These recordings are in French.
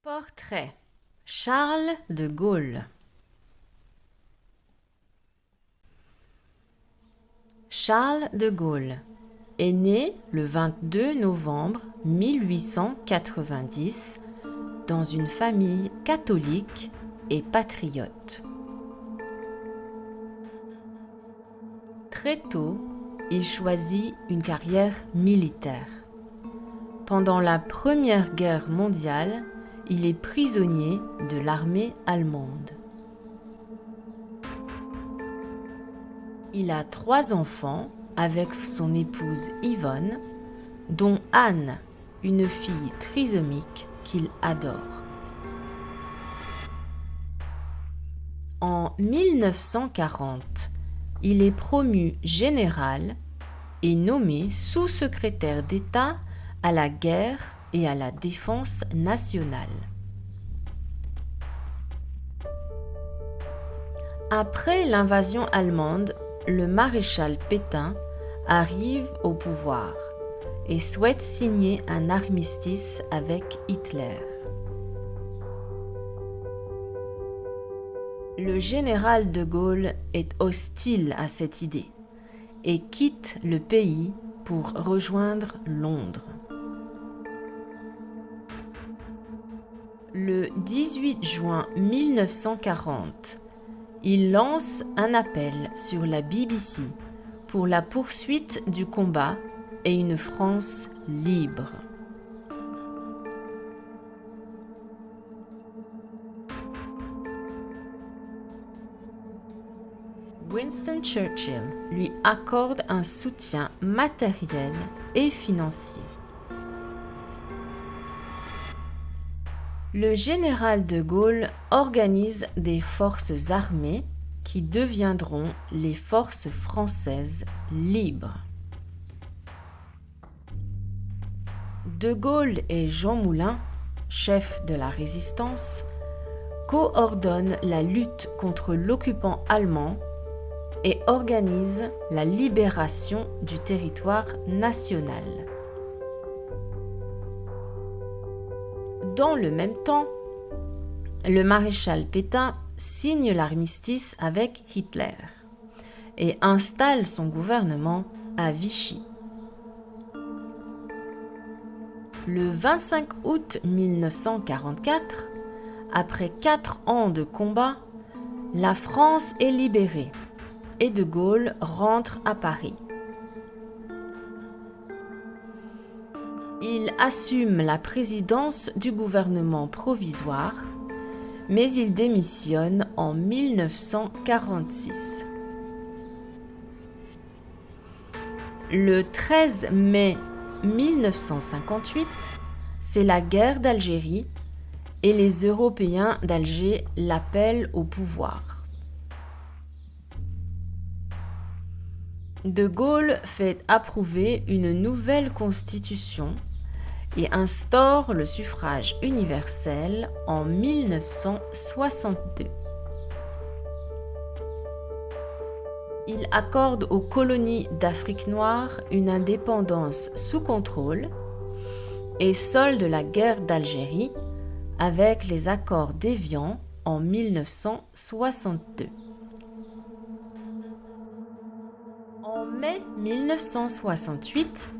Portrait Charles de Gaulle. Charles de Gaulle est né le 22 novembre 1890 dans une famille catholique et patriote. Très tôt, il choisit une carrière militaire. Pendant la Première Guerre mondiale, il est prisonnier de l'armée allemande. Il a 3 enfants avec son épouse Yvonne, dont Anne, une fille trisomique qu'il adore. En 1940, il est promu général et nommé sous-secrétaire d'État à la guerre et à la défense nationale. Après l'invasion allemande, le maréchal Pétain arrive au pouvoir et souhaite signer un armistice avec Hitler. Le général de Gaulle est hostile à cette idée et quitte le pays pour rejoindre Londres. Le 18 juin 1940, il lance un appel sur la BBC pour la poursuite du combat et une France libre. Winston Churchill lui accorde un soutien matériel et financier. Le général de Gaulle organise des forces armées qui deviendront les forces françaises libres. De Gaulle et Jean Moulin, chef de la résistance, coordonnent la lutte contre l'occupant allemand et organisent la libération du territoire national. Dans le même temps, le maréchal Pétain signe l'armistice avec Hitler et installe son gouvernement à Vichy. Le 25 août 1944, après 4 ans de combat, la France est libérée et de Gaulle rentre à Paris. Il assume la présidence du gouvernement provisoire, mais il démissionne en 1946. Le 13 mai 1958, c'est la guerre d'Algérie et les Européens d'Alger l'appellent au pouvoir. De Gaulle fait approuver une nouvelle constitution et instaure le suffrage universel en 1962. Il accorde aux colonies d'Afrique noire une indépendance sous contrôle et solde la guerre d'Algérie avec les accords d'Évian en 1962. En mai 1968,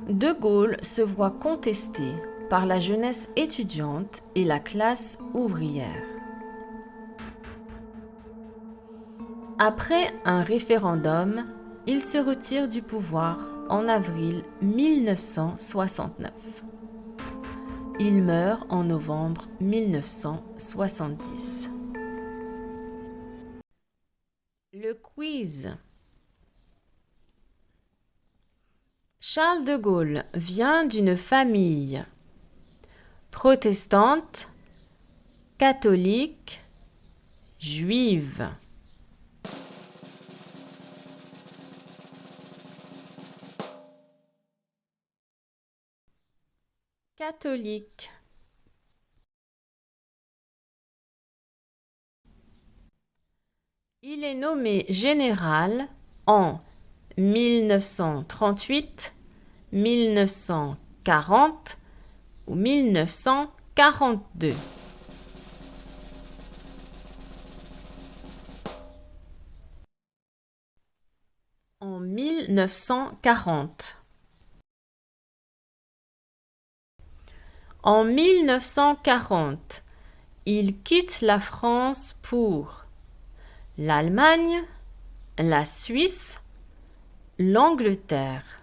De Gaulle se voit contesté par la jeunesse étudiante et la classe ouvrière. Après un référendum, il se retire du pouvoir en avril 1969. Il meurt en novembre 1970. Le quiz. Charles de Gaulle vient d'une famille protestante, catholique, juive. Catholique. Il est nommé général en 1938, 1940 ou 1942. 1940. En 1940, il quitte la France pour l'Allemagne, la Suisse, l'Angleterre.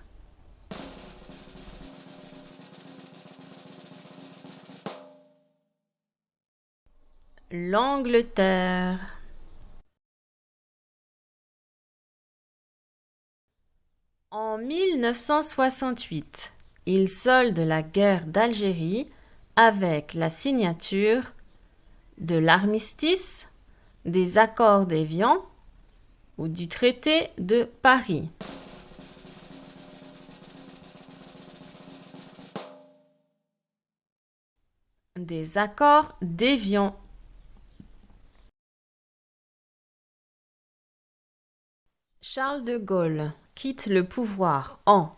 L'Angleterre. En 1968, il solde la guerre d'Algérie avec la signature de l'armistice, des accords d'Évian ou du traité de Paris. Des accords d'Évian. Charles de Gaulle quitte le pouvoir en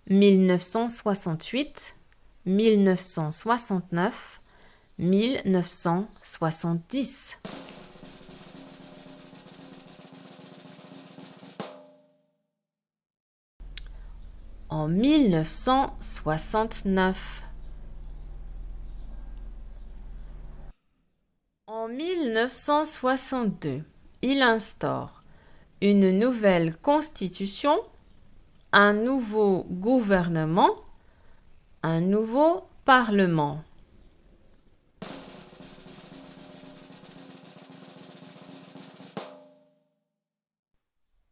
1968, 1969, 1970. En 1969. En 1962, il instaure une nouvelle constitution, un nouveau gouvernement, un nouveau parlement.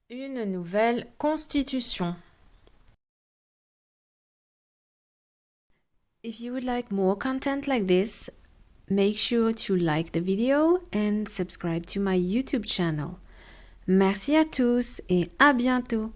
Une nouvelle constitution. If you would like more content like this, make sure to like the video and subscribe to my YouTube channel. Merci à tous et à bientôt!